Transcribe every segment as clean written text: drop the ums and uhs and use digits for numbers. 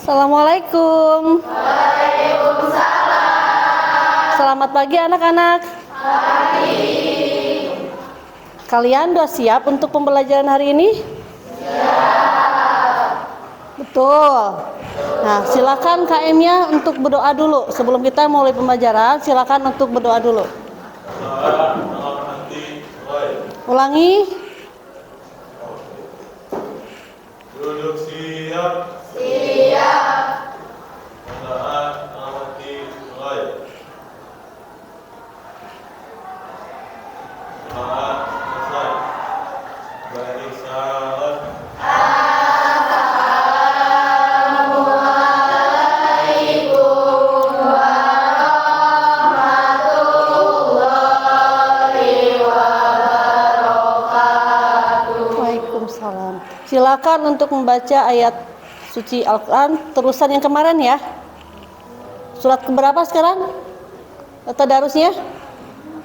Assalamualaikum. Selamat pagi anak-anak. Kalian sudah siap untuk pembelajaran hari ini? Betul. Nah, silakan KM-nya untuk berdoa dulu. Sebelum kita mulai pembelajaran, silakan untuk berdoa dulu. Ulangi. Duduk siap. Saat amati mulai. Saat selesai. Baik salat. Waalaikumsalam. Silakan untuk membaca ayat suci Al-Quran terusan yang kemarin ya. Surat keberapa sekarang? Tadarusnya?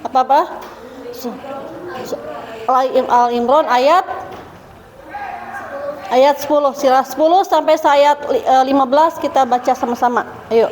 Apa-apa? Al-Imran ayat 10. Sila 10 sampai ayat 15 kita baca sama-sama. Ayo.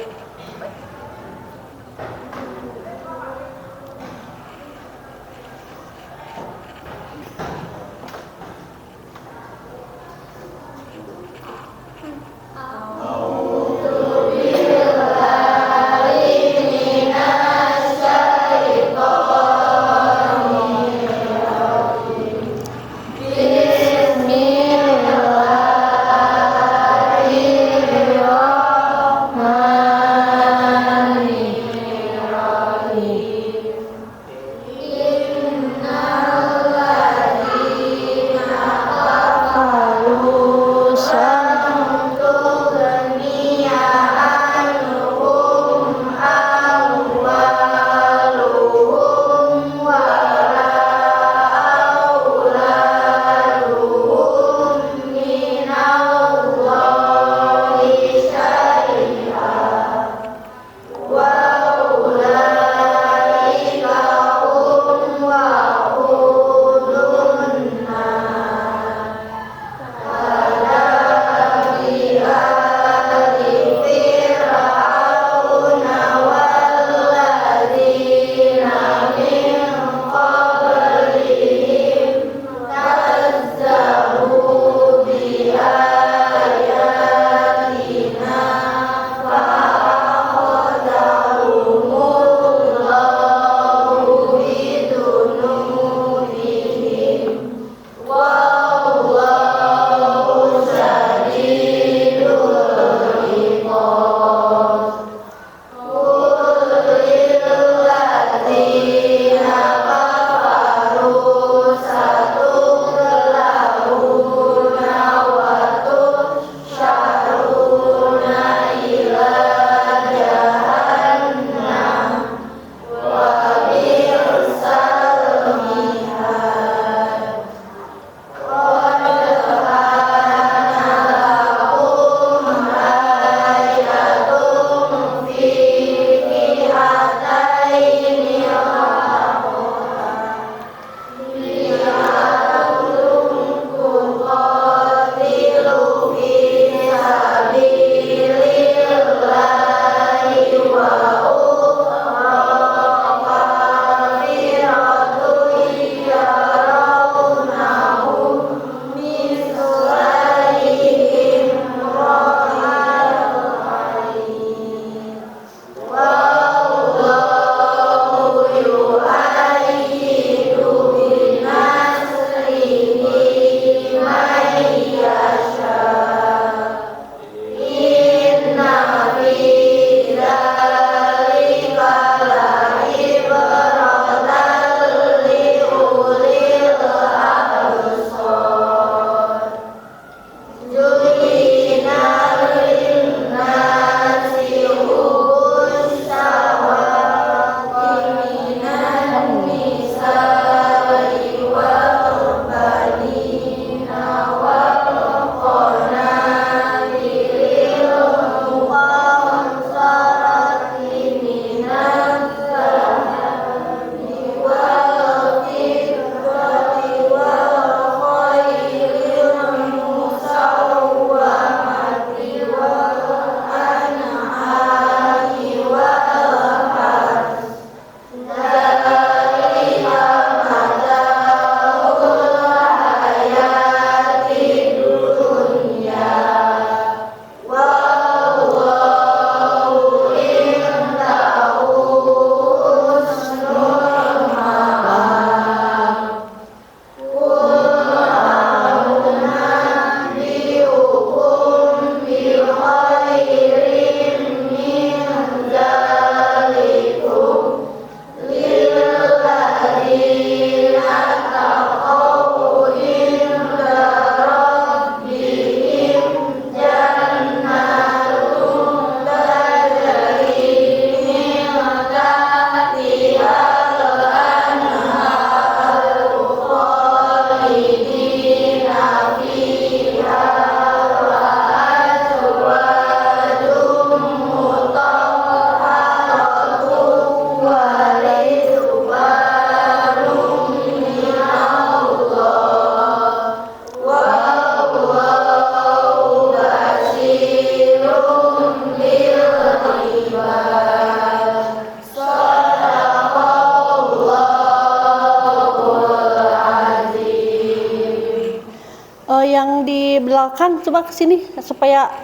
belakang coba ke sini supaya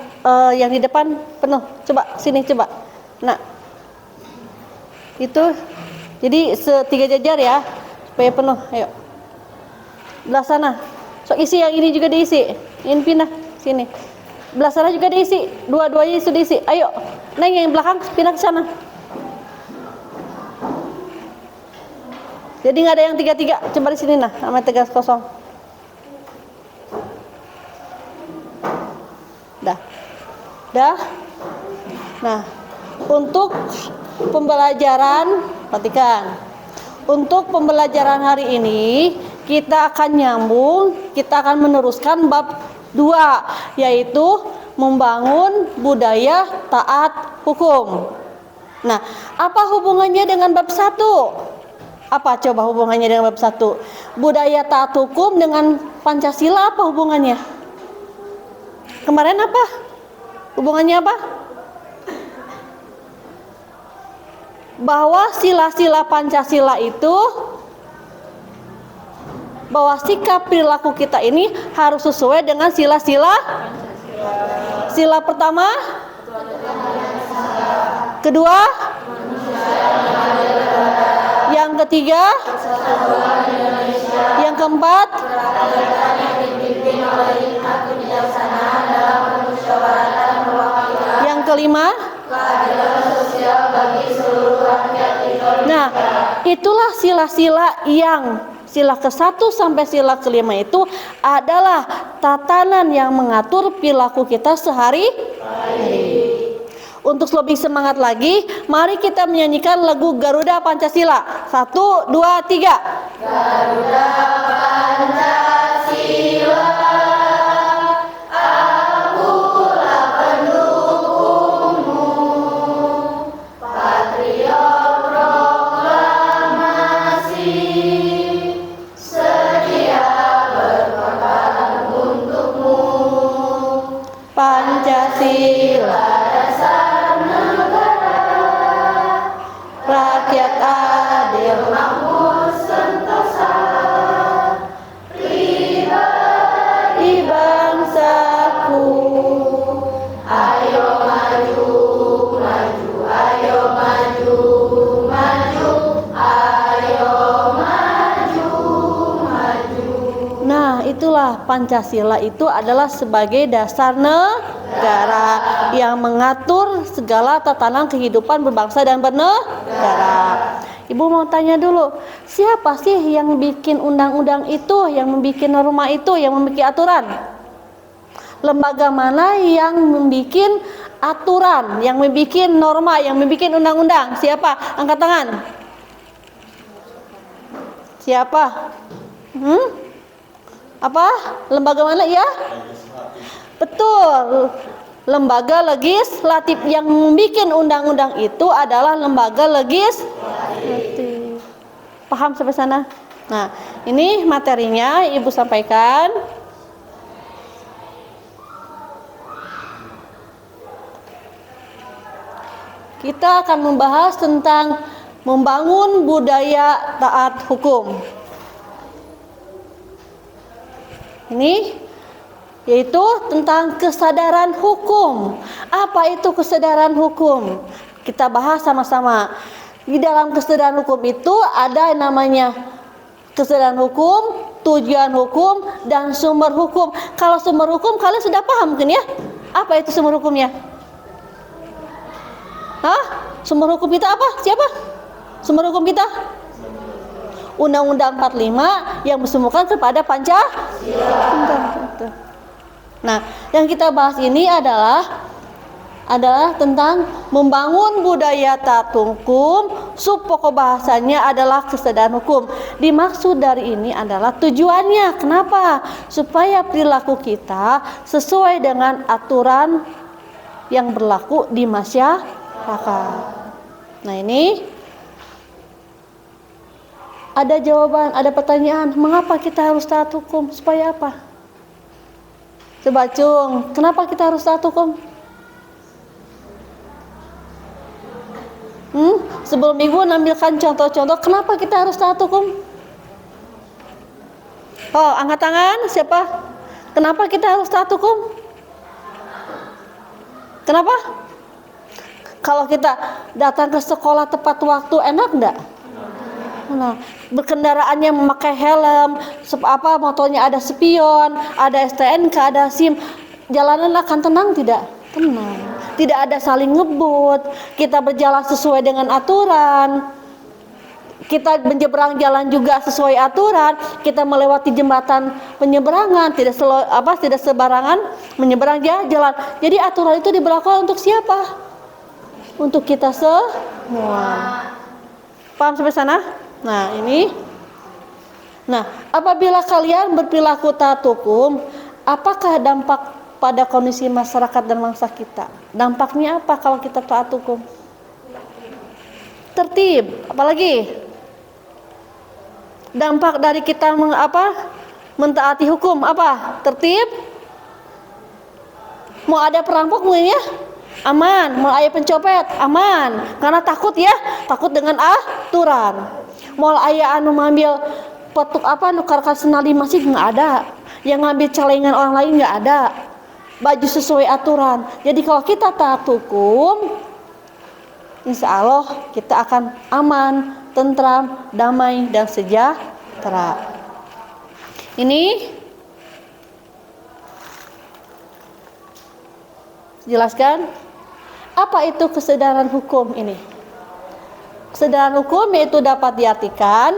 yang di depan penuh. Coba sini coba. Nah, itu jadi setiga jajar ya supaya penuh. Ayo. Belah sana. So isi yang ini juga diisi. Ini pindah sini. Belah sana juga diisi. Dua-duanya sudah diisi. Ayo. Neng yang belakang pindah ke sana. Jadi nggak ada yang tiga-tiga. Coba di sini nah, sama tegas kosong. Dah. Nah, untuk pembelajaran, perhatikan. Untuk pembelajaran hari ini, kita akan nyambung, kita akan meneruskan bab 2, yaitu membangun budaya taat hukum. Nah, apa hubungannya dengan bab 1? Apa coba hubungannya dengan bab 1? Budaya taat hukum dengan Pancasila apa hubungannya? Kemarin apa? Hubungannya apa? Bahwa sila-sila Pancasila itu, bahwa sikap perilaku kita ini harus sesuai dengan sila-sila. Sila pertama, kedua, yang ketiga, yang keempat, yang kelima, nah, itulah sila-sila yang sila ke-1 sampai sila ke-5 itu adalah tatanan yang mengatur perilaku kita sehari-hari. Untuk lebih semangat lagi, mari kita menyanyikan lagu Garuda Pancasila. 1, 2, 3. Garuda Pancasila. Pancasila dasar negara, rakyat adil makmur sentosa, pribadi bangsaku. Ayo maju, maju, ayo maju, maju, ayo maju, maju. Nah, itulah Pancasila itu adalah sebagai dasar negara yang mengatur segala tatanan kehidupan berbangsa dan bernegara. Ibu mau tanya dulu, siapa sih yang bikin undang-undang itu, yang membuat norma itu, yang membuat aturan? Lembaga mana yang membuat aturan, yang membuat norma, yang membuat undang-undang? Siapa? Angkat tangan. Siapa? Apa? Lembaga mana ya? Betul. Lembaga legislatif yang membuat undang-undang itu adalah lembaga legislatif. Paham sampai sana? Nah, ini materinya Ibu sampaikan. Kita akan membahas tentang membangun budaya taat hukum. Ini yaitu tentang kesadaran hukum. Apa itu kesadaran hukum? Kita bahas sama-sama. Di dalam kesadaran hukum itu ada yang namanya kesadaran hukum, tujuan hukum, dan sumber hukum. Kalau sumber hukum kalian sudah paham mungkin ya? Apa itu sumber hukumnya? Hah? Sumber hukum kita apa? Siapa? Sumber hukum kita? Undang-Undang 45 yang bersumberkan kepada Pancasila. Nah, yang kita bahas ini adalah tentang membangun budaya taat hukum. Pokok bahasanya adalah kesadaran hukum. Dimaksud dari ini adalah tujuannya. Kenapa? Supaya perilaku kita sesuai dengan aturan yang berlaku di masyarakat. Nah, ini ada jawaban, ada pertanyaan, mengapa kita harus taat hukum? Supaya apa? Coba Cung, kenapa kita harus taat hukum? Sebelum Ibu nampilkan contoh-contoh, kenapa kita harus taat hukum? Oh, angkat tangan, siapa? Kenapa kita harus taat hukum? Kenapa? Kalau kita datang ke sekolah tepat waktu, enak enggak? Nah, berkendaraannya memakai helm, motornya ada spion, ada STNK, ada SIM, jalanan akan tenang tidak? Tenang. Tidak ada saling ngebut, kita berjalan sesuai dengan aturan, kita menyeberang jalan juga sesuai aturan, kita melewati jembatan penyeberangan, tidak sembarangan menyeberang jalan. Jadi aturan itu diberlakukan untuk siapa? Untuk kita semua. Paham sampai sana? Nah, ini. Nah, apabila kalian berperilaku taat hukum, apakah dampak pada kondisi masyarakat dan bangsa kita? Dampaknya apa kalau kita taat hukum? Tertib, apalagi? Dampak dari kita mentaati hukum apa? Tertib. Mau ada perampok mungkin ya? Aman. Mau ada pencopet? Aman. Karena takut ya, takut dengan aturan. Mau aya anu ngambil petuk nukarkan senal di masjid nggak ada, yang ngambil celengan orang lain nggak ada, baju sesuai aturan. Jadi kalau kita taat hukum, insya Allah kita akan aman, tentram, damai dan sejahtera. Ini jelaskan apa itu kesadaran hukum ini. Kesadaran hukum yaitu dapat diartikan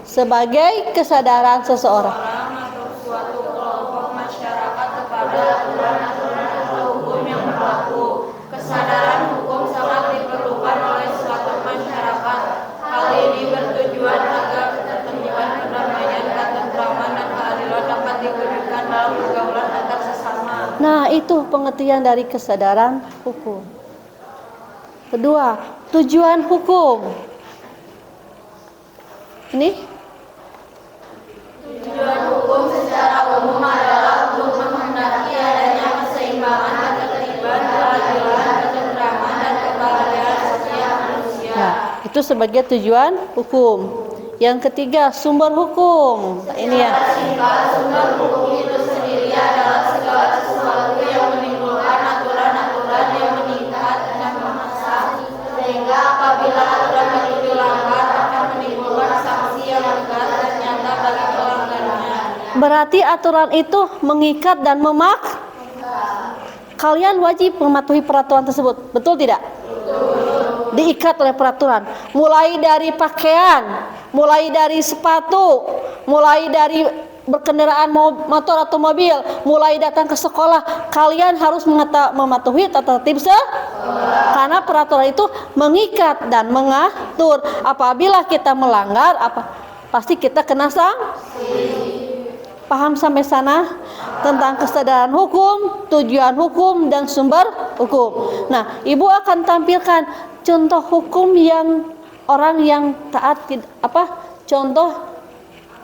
sebagai kesadaran seseorang atau suatu kelompok masyarakat kepada aturan-aturan atau hukum yang berlaku. Kesadaran hukum sangat diperlukan oleh suatu masyarakat. Hal ini bertujuan agar ketertiban, perdamaian, ketentraman, dan keadilan dapat diwujudkan dalam pergaulan antar sesama. Nah, itu pengertian dari kesadaran hukum. Kedua, tujuan hukum. Ini Tujuan hukum secara umum adalah untuk menghendaki adanya keseimbangan, ketertiban, keadilan, ketentraman, dan kebahagiaan setiap manusia. nah, itu sebagai tujuan hukum. Yang ketiga, sumber hukum. Nah, ini ya. Sumber hukum itu sendiri adalah segala sesuatu yang menimbulkan aturan-aturan yang mengikat dan memaksa, sehingga apabila aturan itu dilanggar akan menimbulkan sanksi yang tegas dan nyata bagi pelanggarnya. Berarti aturan itu mengikat dan memaksa. Kalian wajib mematuhi peraturan tersebut, betul tidak? Betul. Diikat oleh peraturan. Mulai dari pakaian, mulai dari sepatu, mulai dari berkendaraan motor atau mobil, mulai datang ke sekolah, kalian harus mematuhi tata tertib karena peraturan itu mengikat dan mengatur. Apabila kita melanggar, pasti kita kena sanksi. Paham sampai sana tentang kesadaran hukum, tujuan hukum, dan sumber hukum. Nah, Ibu akan tampilkan contoh hukum yang orang yang taat contoh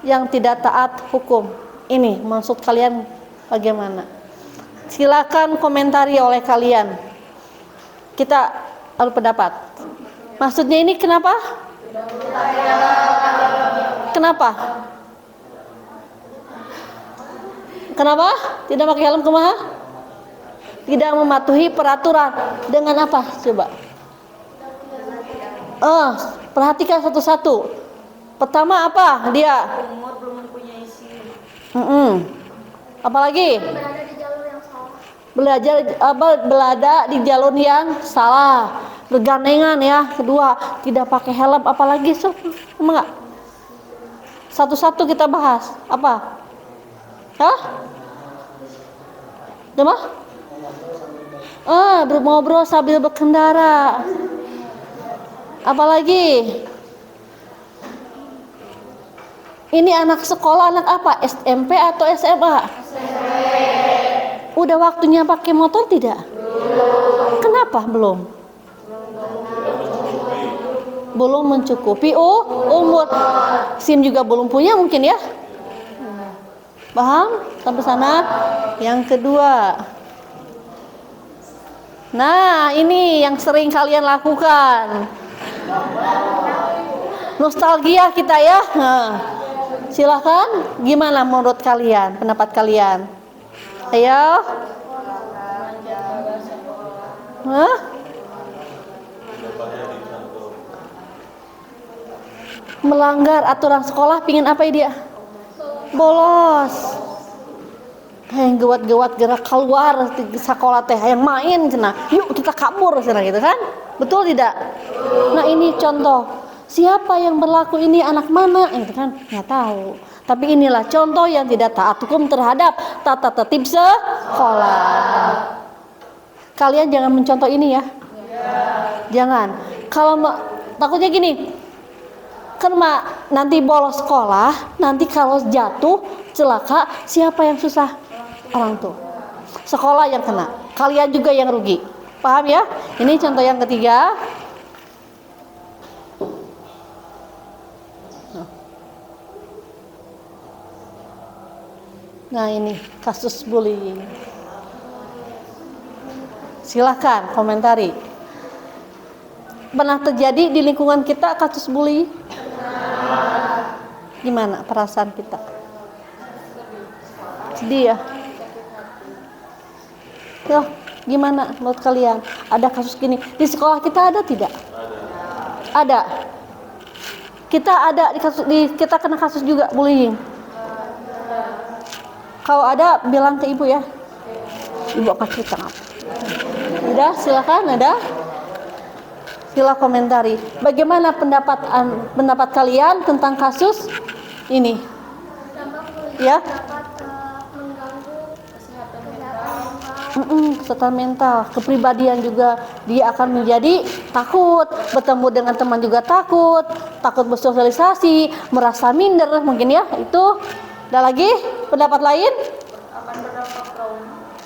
yang tidak taat hukum. Ini maksud kalian bagaimana? Silakan komentari oleh kalian. Kita adu pendapat. Maksudnya ini kenapa? Kenapa? Kenapa? Tidak pakai helm kumaha? Tidak mematuhi peraturan. Dengan apa? Coba. Perhatikan satu-satu. Pertama apa? Dia Umur belum mempunyai SIM. Apalagi? Berada di jalur yang salah. Berada di jalur yang salah. Bergandengan ya. Kedua, tidak pakai helm. Apalagi? Enggak. Satu-satu kita bahas. Apa? Hah? Coba? Berngobrol sambil berkendara. Apalagi? Ini anak sekolah, anak apa? SMP atau SMA? SMP. Udah waktunya pakai motor tidak? Belum. Kenapa belum? Belum mencukupi umur. SIM juga belum punya mungkin ya? Paham? Sampai sana. Yang kedua. Nah, ini yang sering kalian lakukan. Nostalgia kita ya. Nah, silakan. Gimana menurut kalian? Pendapat kalian? Ayo. Hah? Pendapatnya dicontoh. Melanggar aturan sekolah, pingin apa ya dia? Bolos. Yang gawat-gawat gerak keluar di sekolah teh yang main cenah. Yuk kita kabur cenah gitu kan? Betul tidak? Nah, ini contoh. Siapa yang berlaku ini anak mana? Gitu kan? Nggak tahu. Tapi inilah contoh yang tidak taat hukum terhadap tata tertib sekolah. Kalian jangan mencontoh ini ya. Jangan. Kalau takutnya gini. Kan nanti bolos sekolah, nanti kalau jatuh celaka, siapa yang susah? Orang tua. Sekolah yang kena, kalian juga yang rugi. Paham ya? Ini contoh yang ketiga. Nah, ini kasus bullying. Silakan komentari. Pernah terjadi di lingkungan kita kasus bullying? Gimana perasaan kita? Sedih ya? Yo, gimana menurut kalian? Ada kasus gini di sekolah kita ada tidak? Ada. Kita ada kita kena kasus juga bullying. Kalau ada bilang ke ibu ya. Ibu akan cerita apa? Udah, silakan ada. Sila komentari. Bagaimana pendapat kalian tentang kasus ini? Ya? Kesehatan mental, kepribadian juga dia akan menjadi takut, bertemu dengan teman juga takut bersosialisasi, merasa minder mungkin ya. Itu ada lagi pendapat lain? Akan berdampak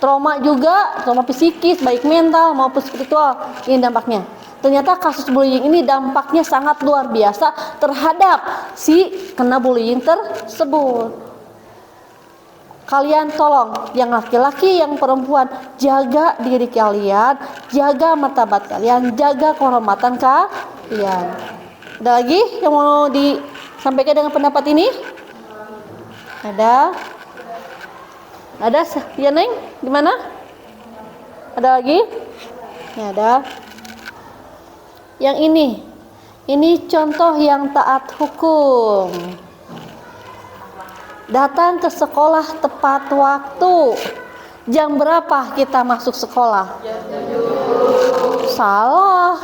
Trauma juga, trauma psikis baik mental maupun spiritual. Ini dampaknya. Ternyata kasus bullying ini dampaknya sangat luar biasa terhadap si kena bullying tersebut. Kalian tolong, yang laki-laki, yang perempuan, jaga diri kalian, jaga martabat kalian, jaga kehormatan kalian. Ada lagi yang mau disampaikan dengan pendapat ini? Ada? Ada? Ya Neng? Gimana? Ada lagi? Ya, ada. Yang ini contoh yang taat hukum. Datang ke sekolah tepat waktu. Jam berapa kita masuk sekolah? Salah.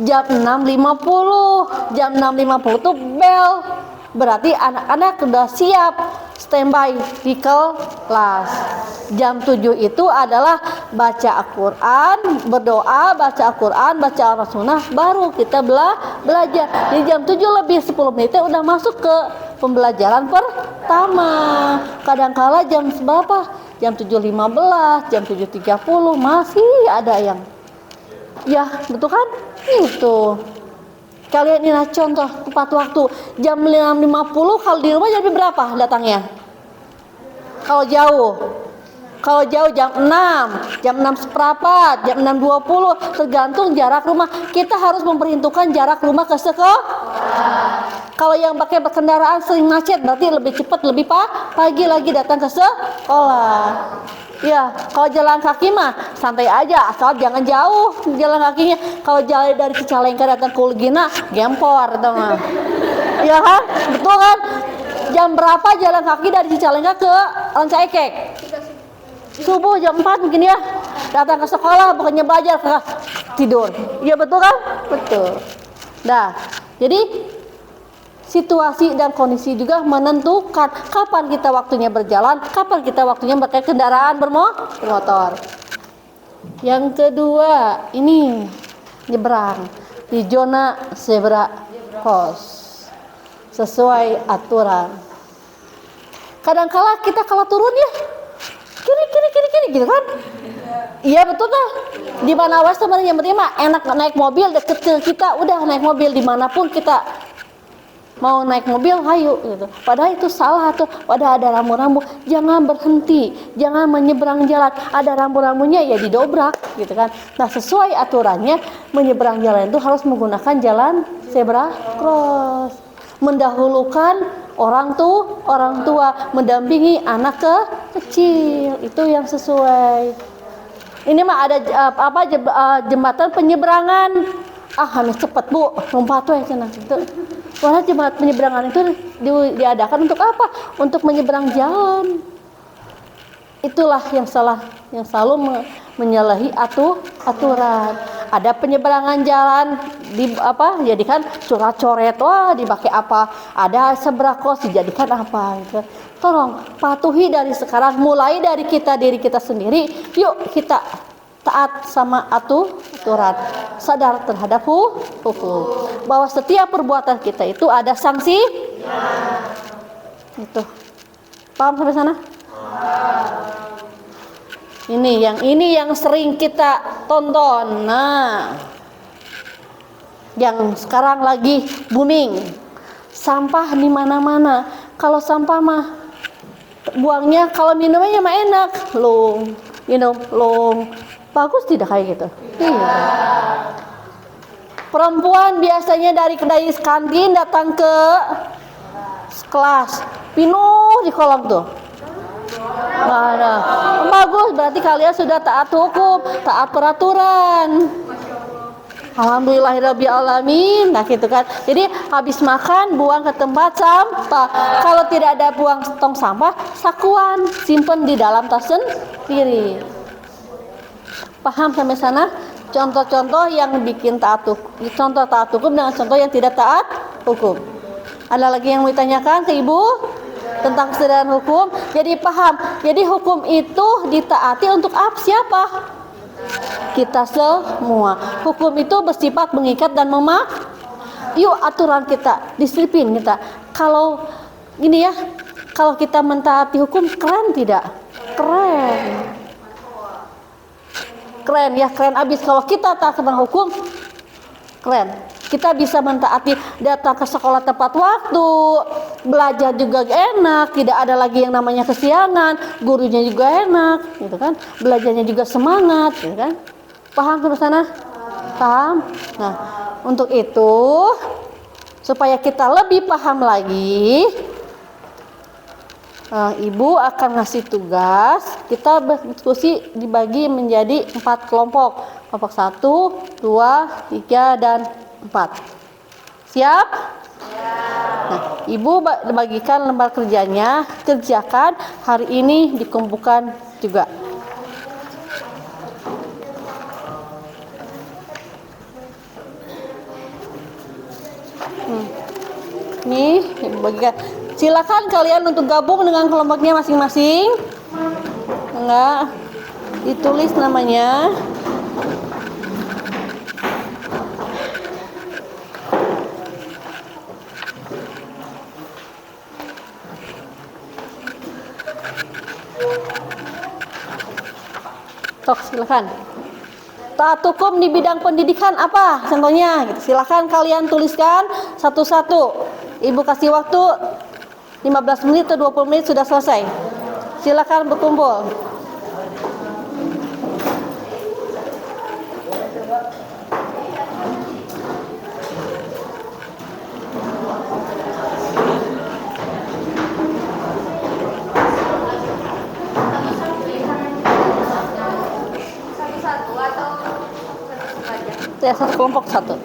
Jam 6.50. Jam 6.50 itu bel. Berarti anak-anak sudah siap standby di kelas. Jam 7 itu adalah baca Al-Quran, berdoa, baca Al-Quran, baca Al-Sunnah, baru kita belajar. Di jam 7 lebih 10 menit udah masuk ke pembelajaran pertama. Kadang-kala jam berapa? Jam 7.15, jam 7.30 masih ada yang. Ya, betul kan? Itu. Kalian ini contoh tepat waktu. Jam 6.50 kalau di rumah jam berapa datangnya? Kalau jauh jam 6, jam 6 seperempat, jam 6.20, tergantung jarak rumah. Kita harus memperhitungkan jarak rumah ke sekolah. Kalau yang pakai kendaraan sering macet, berarti lebih cepat, lebih pagi lagi datang ke sekolah. Ya, kalau jalan kaki mah santai aja, asal jangan jauh jalan kakinya. Kalau jalan dari Cicalengka datang ke Ulgina, gempor teman. Iya kan? Betul kan? Jam berapa jalan kaki dari Cicalengka ke Rancaikek? Subuh jam 4 mungkin ya. Datang ke sekolah bukannya belajar, tidur. Iya betul kan? Betul. Nah, jadi situasi dan kondisi juga menentukan kapan kita waktunya berjalan, kapan kita waktunya pakai kendaraan bermotor. Yang kedua, ini nyebrang di zona zebra cross sesuai aturan. Kadang-kala kita kalau turun ya kiri gitu kan? Iya betul tuh. Di mana awas teman yang penting mah enak naik mobil deket kita, udah naik mobil dimanapun kita mau naik mobil, hayu gitu. Padahal itu salah tuh. Padahal ada rambu-rambu. Jangan berhenti, jangan menyeberang jalan. Ada rambu-rambunya ya didobrak, gitu kan. Nah sesuai aturannya menyeberang jalan itu harus menggunakan jalan zebra cross. Mendahulukan orang tua mendampingi anak kecil, itu yang sesuai. Ini mah ada jembatan penyeberangan. Hamil cepet Bu, lompat we cenah gitu. Wah, jembatan penyeberangan itu diadakan untuk apa? Untuk menyeberang jalan. Itulah yang salah, yang selalu menyalahi aturan. Ada penyeberangan jalan dijadikan surat coret, wah dipakai apa? Ada sebrakos dijadikan apa gitu. Tolong patuhi dari sekarang, mulai dari diri kita sendiri. Yuk kita taat sama aturan, sadar terhadap hukum, bahwa setiap perbuatan kita itu ada sanksi. Itu paham sampai sana? Ini yang sering kita tonton. Nah, yang sekarang lagi booming, sampah di mana-mana. Kalau sampah mah buangnya, kalau minumnya mah enak, long. Bagus tidak kayak gitu? Iya. Perempuan biasanya dari kantin datang ke kelas, penuh di kolam tuh. Nah, bagus, berarti kalian sudah taat hukum, taat peraturan. Alhamdulillahirabbil alamin. Nah gitu kan. Jadi habis makan buang ke tempat sampah. Kalau tidak ada buang tong sampah, sakuan simpen di dalam tas sendiri. Paham sampai sana? Contoh-contoh yang bikin contoh taat hukum dengan contoh yang tidak taat hukum. Ada lagi yang mau ditanyakan ke Ibu tentang kesadaran hukum? Jadi paham. Jadi hukum itu ditaati untuk siapa? Kita semua. Hukum itu bersifat mengikat dan yuk aturan kita, disiplin kita. Kalau gini ya, kalau kita mentaati hukum, keren tidak? Keren ya, keren abis. Kalau kita taat tentang hukum, keren. Kita bisa mentaati, datang ke sekolah tepat waktu, belajar juga enak, tidak ada lagi yang namanya kesiangan, gurunya juga enak, gitu kan? Belajarnya juga semangat, gitu kan? Paham sampai sana? Paham? Nah, untuk itu supaya kita lebih paham lagi, Ibu akan ngasih tugas, kita berdiskusi dibagi menjadi 4 kelompok. Kelompok 1, 2, 3, dan 4. Siap? Nah, Ibu bagikan lembar kerjanya, kerjakan hari ini, dikumpulkan juga. Nih, Ibu bagikan. Silakan kalian untuk gabung dengan kelompoknya masing-masing. Enggak, ditulis namanya. Silakan. Taat hukum di bidang pendidikan apa? Contohnya, gitu. Silakan kalian tuliskan satu-satu. Ibu kasih waktu 15 menit atau 20 menit sudah selesai. Silakan berkumpul. Ya, satu kelompok satu.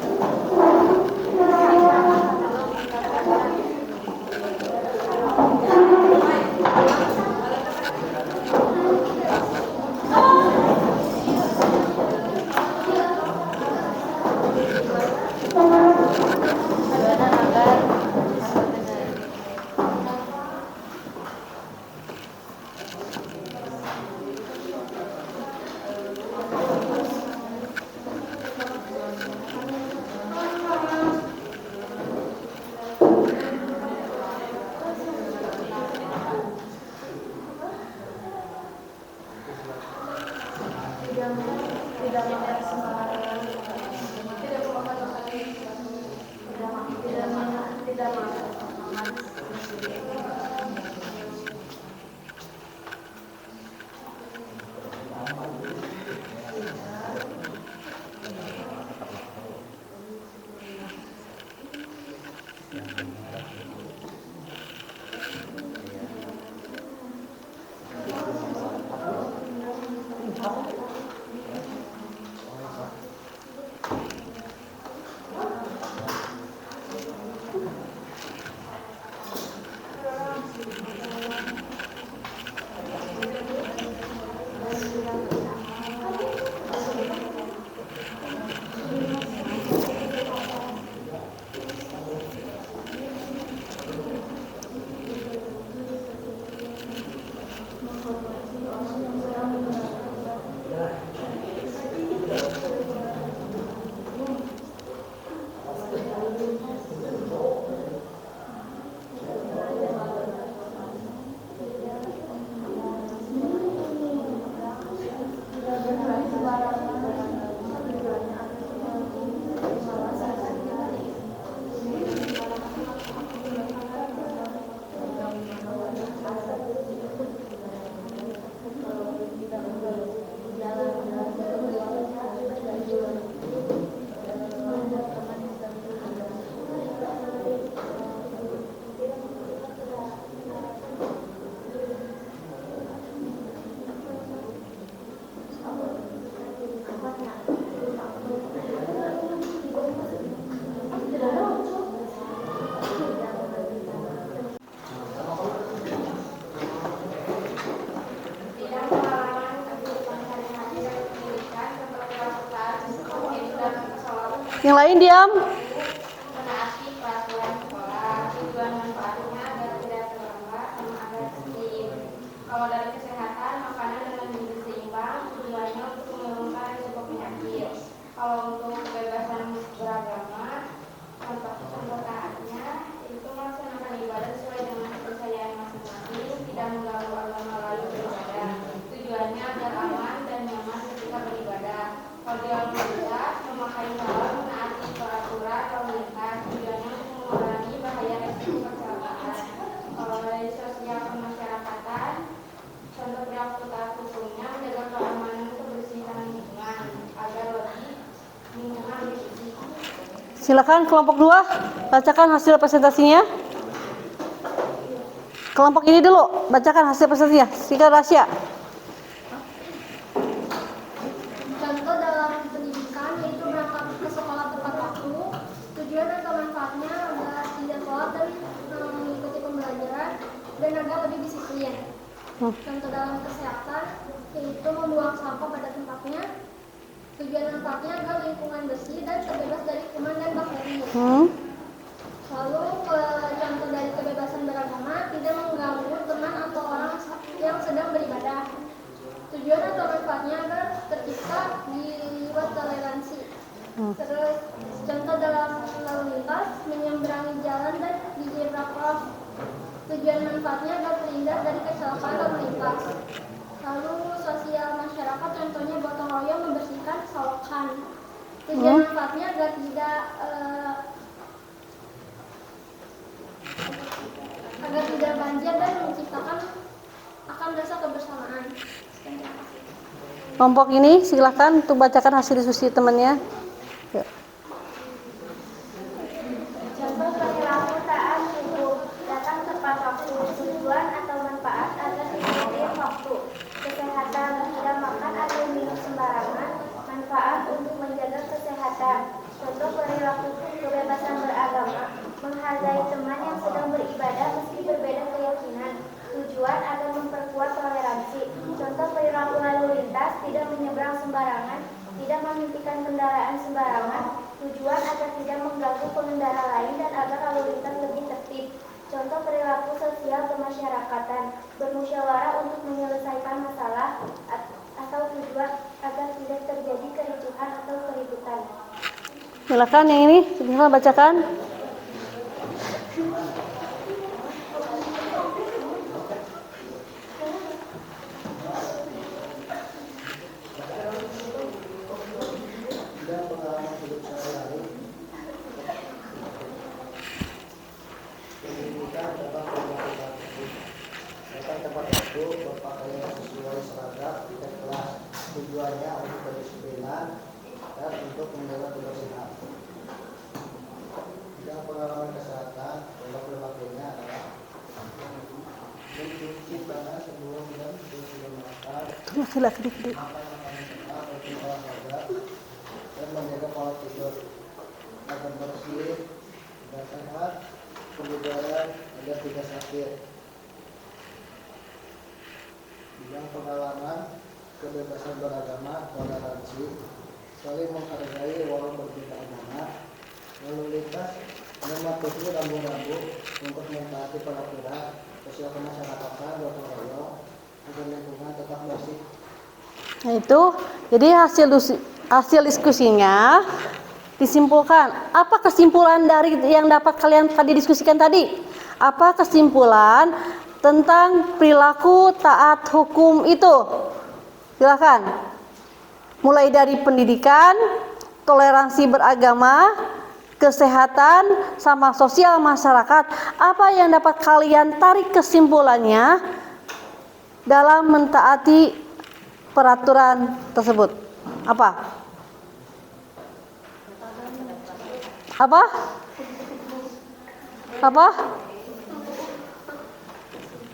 Yang lain diam. Menaati peraturan sekolah, tujuan manfaatnya agar tidak terlambat sama agar tertib. Kalau dari kesehatan, makanan dengan gizi seimbang, tujuannya untuk menurunkan risiko penyakit. Kalau untuk kebebasan beragama, contoh taatnya itu melaksanakan ibadah sesuai dengan kepercayaan masing-masing, tidak mengganggu agama lain beribadah. Tujuannya agar aman dan nyaman ketika beribadah. Kalau di lalu lintas, memakai helm, menaati peraturan lalu lintas, tujuannya untuk mengurangi bahaya resiko kecelakaan. Kalau dari sosial kemasyarakatan, contoh perilaku taat hukumnya menjaga keamanan kebersihan lingkungan agar lingkungan lebih bersih. Silakan kelompok 2 bacakan hasil presentasinya. Kelompok ini dulu bacakan hasil presentasinya. Silakan Rasya. Contoh dalam pendidikan yaitu berangkat ke sekolah tepat waktu. Tujuan atau manfaatnya agar tidak telat dan mengikuti pembelajaran dan agar lebih disiplin. Contoh dalam kesehatan yaitu membuang sampah pada tempatnya. Tujuan manfaatnya agar lingkungan bersih dan terbebas dari kuman dan bakteri. Lalu contoh dari kebebasan beragama tidak mengganggu teman atau orang yang sedang beribadah. Tujuan atau manfaatnya agar tercipta jiwa toleransi. Terus contoh dalam lalu lintas menyeberangi jalan dan di zebra cross. Tujuan manfaatnya agar terhindar dari kecelakaan lalu lintas. Lalu sosial masyarakat contohnya gotong royong membersihkan sawakan. Tujuan manfaatnya agar tidak banjir dan menciptakan akan rasa kebersamaan. Kelompok ini silakan untuk bacakan hasil diskusi temannya. Yuk. Contoh perilaku taat hukum, datang tepat waktu, tujuan atau manfaat agar disiplin waktu. Kesehatan, tidak makan atau minum sembarangan, manfaat untuk menjaga kesehatan. Contoh perilaku kebebasan beragama, menghargai teman yang sedang beribadah meski berbeda keyakinan. Tujuan agar memperkuat toleransi. Contoh perilaku lalu lintas, tidak menyeberang sembarangan, tidak memimpikan kendaraan sembarangan. Tujuan agar tidak mengganggu pengendara lain dan agar lalu lintas lebih tertib. Contoh perilaku sosial kemasyarakatan, bermusyawarah untuk menyelesaikan masalah atau tujuan agar tidak terjadi kericuhan atau keributan. Silakan yang ini, silakan bacakan. Pengalaman hidup sehari-hari pendidikan dapat melakukan datang tepat waktu, berpakaian sesuai seragam tiket kelas. Tujuannya untuk kedisiplinan dan untuk menjaga kebersihan. Bidang pengalaman kesehatan, contoh berpakaiannya adalah mencuci tangan sebelum dan sebelum makan, Laki-laki. makan makanan sehat, rutin olahraga, dan menjaga pola tidur agar bersih dan sehat, kebugaran agar tidak sakit. Bidang pengalaman kebebasan beragama, toleransi, saling menghargai walau berbeda agama, lalu lintas mematuhi rambu-rambu untuk mentaati peraturan sosial kemasyarakatan, gotong royong agar lingkungan tetap bersih. Nah itu, jadi hasil diskusinya disimpulkan. Apa kesimpulan dari yang dapat kalian tadi diskusikan tadi? Apa kesimpulan tentang perilaku taat hukum itu? Silakan. Mulai dari pendidikan, toleransi beragama, kesehatan, sama sosial masyarakat. Apa yang dapat kalian tarik kesimpulannya dalam mentaati peraturan tersebut? Apa? Apa? Apa?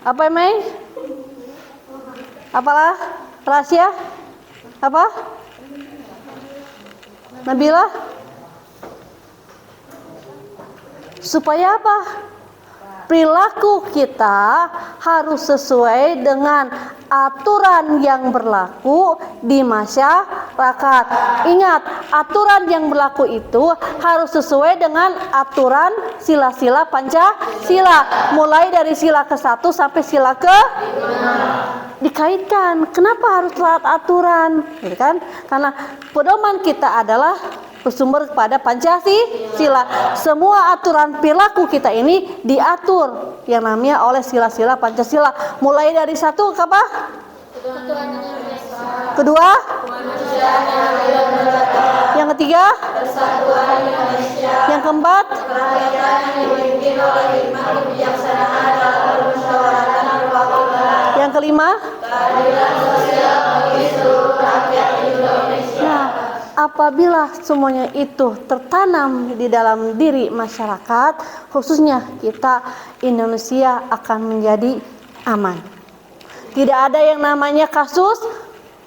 Apa, Mei? Apalah? Rahasia? Apa? Nabila? Supaya apa? perilaku kita harus sesuai dengan aturan yang berlaku di masyarakat. Ingat, aturan yang berlaku itu harus sesuai dengan aturan sila-sila Pancasila. Mulai dari sila ke-1 sampai sila ke-5. Dikaitkan, kenapa harus taat aturan? Gitu kan? Karena pedoman kita adalah bersumber kepada Pancasila. Semua aturan perilaku kita ini diatur yang namanya oleh sila-sila Pancasila. Mulai dari 1 ke apa? Kedua? Yang ketiga? Yang keempat? Yang kelima? Nah, apabila semuanya itu tertanam di dalam diri masyarakat, khususnya kita Indonesia akan menjadi aman. Tidak ada yang namanya kasus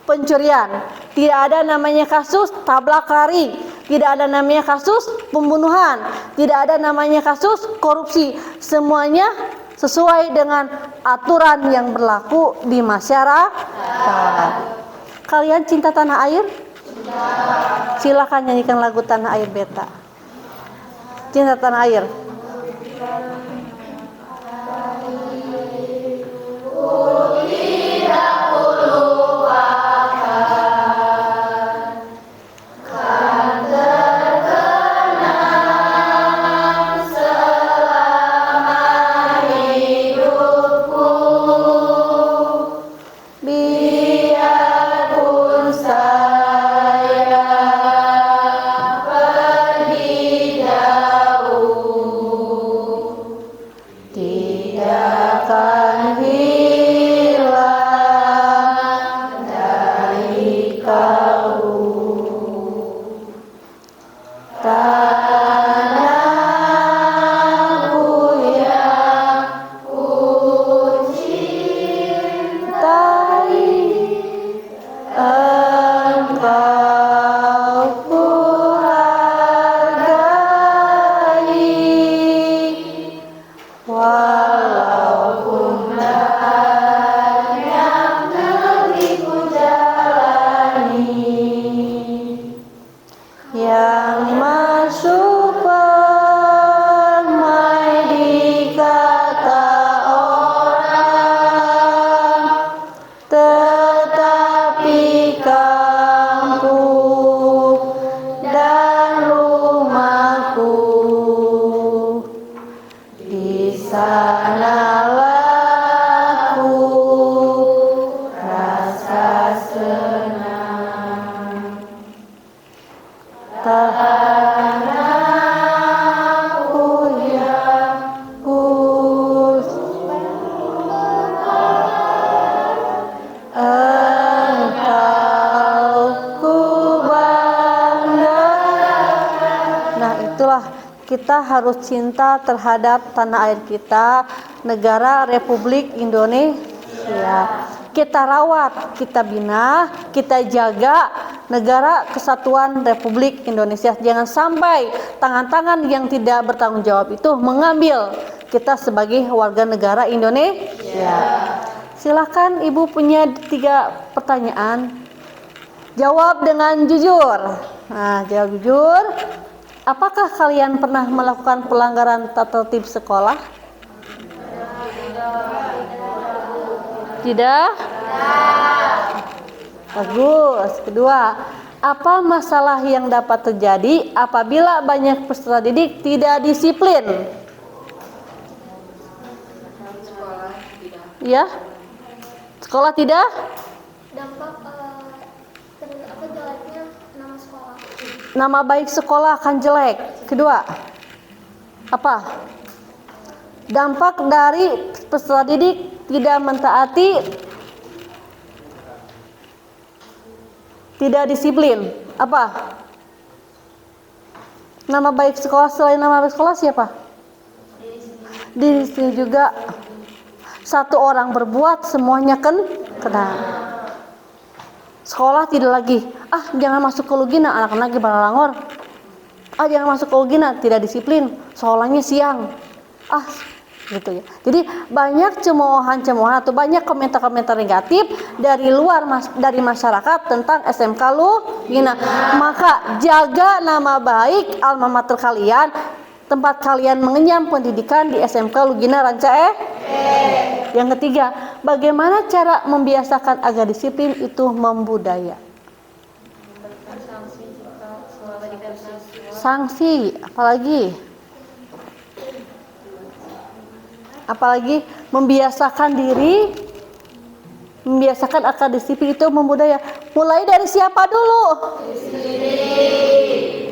pencurian, tidak ada namanya kasus tabrak lari, tidak ada namanya kasus pembunuhan, tidak ada namanya kasus korupsi. Semuanya sesuai dengan aturan yang berlaku di masyarakat. Kalian cinta tanah air? Silakan nyanyikan lagu Tanah Air Beta. Cinta tanah air. Kita harus cinta terhadap tanah air kita, negara Republik Indonesia. Kita rawat, kita bina, kita jaga negara kesatuan Republik Indonesia. Jangan sampai tangan-tangan yang tidak bertanggung jawab itu mengambil kita sebagai warga negara Indonesia. Silakan Ibu punya 3 pertanyaan. Jawab dengan jujur. Nah, jawab jujur. Apakah kalian pernah melakukan pelanggaran tata tertib sekolah? Tidak? Bagus. Kedua, apa masalah yang dapat terjadi apabila banyak peserta didik tidak disiplin? Ya? Sekolah tidak? Dampak jeleknya nama sekolah. Nama baik sekolah akan jelek. Kedua, apa? Dampak dari peserta didik tidak mentaati, tidak disiplin. Apa? Nama baik sekolah selain nama baik sekolah siapa? Diri sendiri juga. Satu orang berbuat semuanya kena. Sekolah tidak lagi, jangan masuk ke Lugina, anak-anak lagi pada langor. Jangan masuk ke Lugina, tidak disiplin, sekolahnya siang. gitu ya. Jadi banyak cemoohan-cemoohan atau banyak komentar-komentar negatif dari luar dari masyarakat tentang SMK Lugina. Maka jaga nama baik alma mater kalian, tempat kalian mengenyam pendidikan di SMK Lugina Ranca. Yang ketiga, bagaimana cara membiasakan agar disiplin itu membudaya. Sanksi, apalagi membiasakan diri, membiasakan akar disiplin itu membudaya. Mulai dari siapa dulu?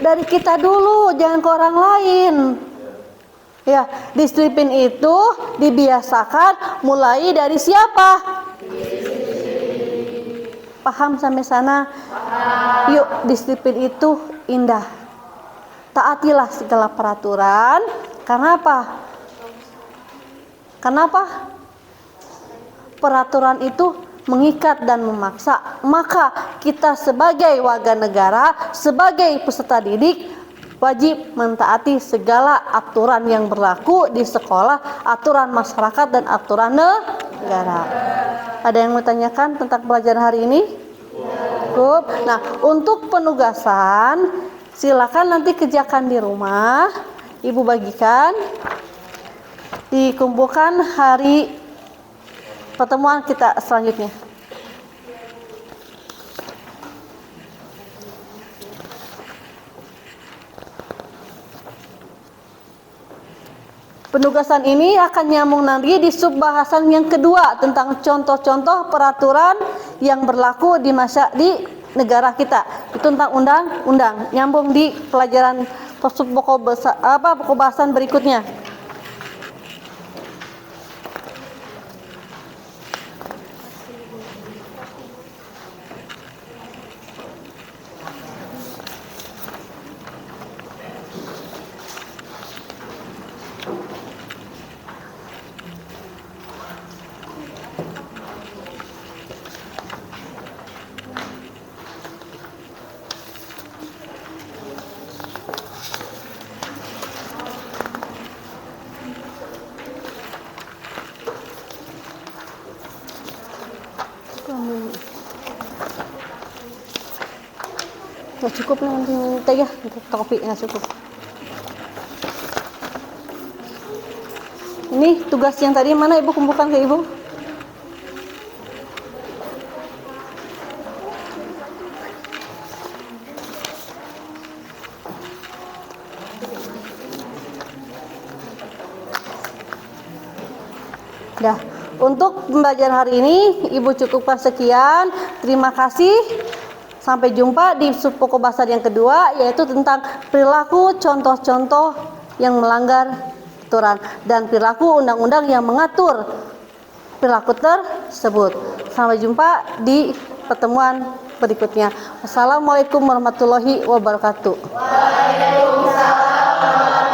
Dari kita dulu, jangan ke orang lain. Ya, disiplin itu dibiasakan mulai dari siapa? Paham sampai sana? Yuk, disiplin itu indah. Taatilah segala peraturan. Karena apa? Kenapa? Peraturan itu mengikat dan memaksa. Maka kita sebagai warga negara, sebagai peserta didik, wajib mentaati segala aturan yang berlaku di sekolah, aturan masyarakat dan aturan negara. Ada yang mau tanyakan tentang pelajaran hari ini? Cukup. Nah, untuk penugasan, silakan nanti kerjakan di rumah. Ibu bagikan. Dikumpulkan hari pertemuan kita selanjutnya. Penugasan ini akan nyambung nanti di subbahasan yang kedua tentang contoh-contoh peraturan yang berlaku di negara kita. Itu tentang undang-undang, nyambung di pelajaran pokok bahasan berikutnya. Nggak cukup nih nanti ya, kopi nggak cukup. Ini tugas yang tadi mana ibu kumpulkan ke ibu? Dah, untuk pembelajaran hari ini ibu cukupkan sekian. Terima kasih. Sampai jumpa di pokok bahasan yang kedua, yaitu tentang perilaku contoh-contoh yang melanggar aturan dan perilaku undang-undang yang mengatur perilaku tersebut. Sampai jumpa di pertemuan berikutnya. Wassalamualaikum warahmatullahi wabarakatuh. Waalaikumsalam.